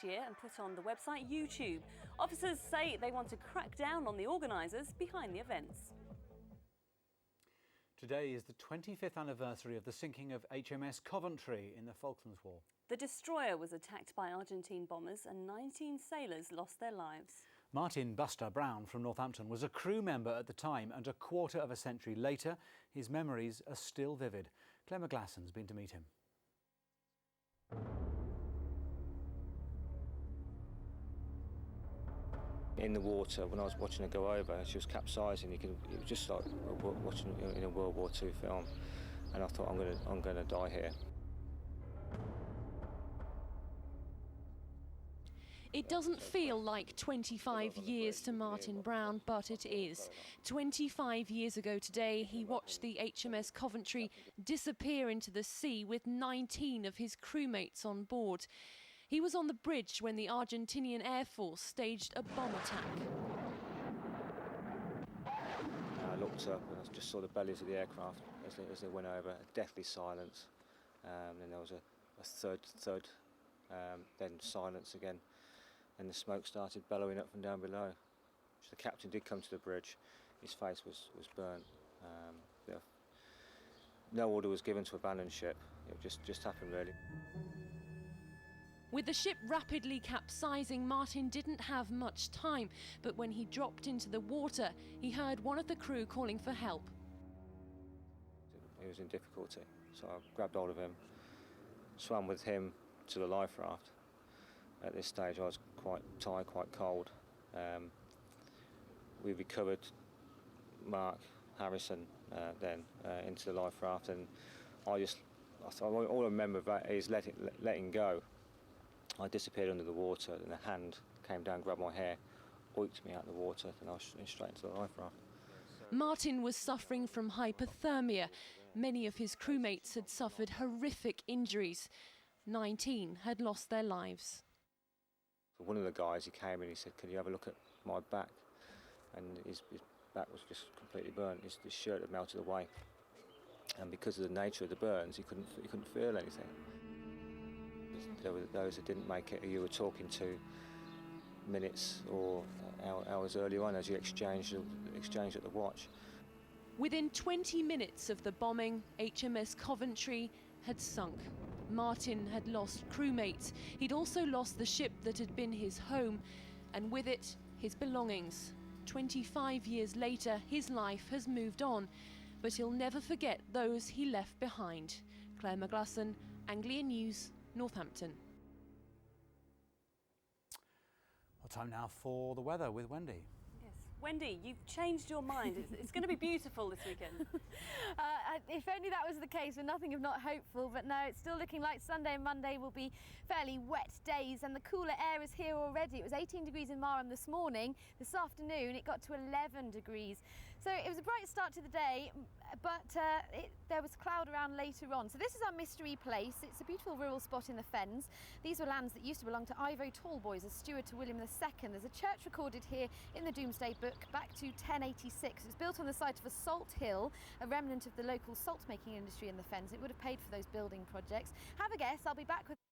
year and put on the website YouTube. Officers say they want to crack down on the organisers behind the events. Today is the 25th anniversary of the sinking of HMS Coventry in the Falklands War. The destroyer was attacked by Argentine bombers and 19 sailors lost their lives. Martin Buster Brown from Northampton was a crew member at the time, and a quarter of a century later, his memories are still vivid. Claire McGlasson's been to meet him. In the water, when I was watching her go over, she was capsizing. It was just like watching in a World War II film, and I thought, I'm gonna die here. It doesn't feel like 25 years to Martin Brown, but it is. 25 years ago today, he watched the HMS Coventry disappear into the sea with 19 of his crewmates on board. He was on the bridge when the Argentinian Air Force staged a bomb attack. I looked up and I just saw the bellies of the aircraft as they went over, a deathly silence. Then there was a thud, then silence again. And the smoke started bellowing up from down below. So the captain did come to the bridge. His face was burnt. No order was given to abandon ship. It just happened, really. With the ship rapidly capsizing, Martin didn't have much time, but when he dropped into the water, he heard one of the crew calling for help. He was in difficulty, so I grabbed hold of him, swam with him to the life raft. At this stage I was quite tired, quite cold. We recovered Mark Harrison then into the life raft, and all I remember of that is letting go. I disappeared under the water, and a hand came down, grabbed my hair, oinked me out of the water, and I was straight into the life raft. Martin was suffering from hypothermia. Many of his crewmates had suffered horrific injuries. 19 had lost their lives. One of the guys, he came and he said, "Can you have a look at my back?" And his back was just completely burnt. His shirt had melted away, and because of the nature of the burns, he couldn't feel anything. There were those that didn't make it, who you were talking to minutes or hours earlier on as you exchanged at the watch. Within 20 minutes of the bombing, HMS Coventry had sunk. Martin had lost crewmates. He'd also lost the ship that had been his home, and with it, his belongings. 25 years later, his life has moved on, but he'll never forget those he left behind. Claire McGlasson, Anglia News, Northampton. Well, time now for the weather with Wendy. Yes. Wendy, you've changed your mind. It's going to be beautiful this weekend. If only that was the case, we're nothing if not hopeful, but no, it's still looking like Sunday and Monday will be fairly wet days, and the cooler air is here already. It was 18 degrees in Marham this morning. This afternoon it got to 11 degrees. So it was a bright start to the day, but there was cloud around later on. So this is our mystery place. It's a beautiful rural spot in the Fens. These were lands that used to belong to Ivo Talboys as steward to William II. There's a church recorded here in the Domesday Book back to 1086. It was built on the site of a salt hill, a remnant of the local salt making industry in the Fens. It would have paid for those building projects. Have a guess, I'll be back with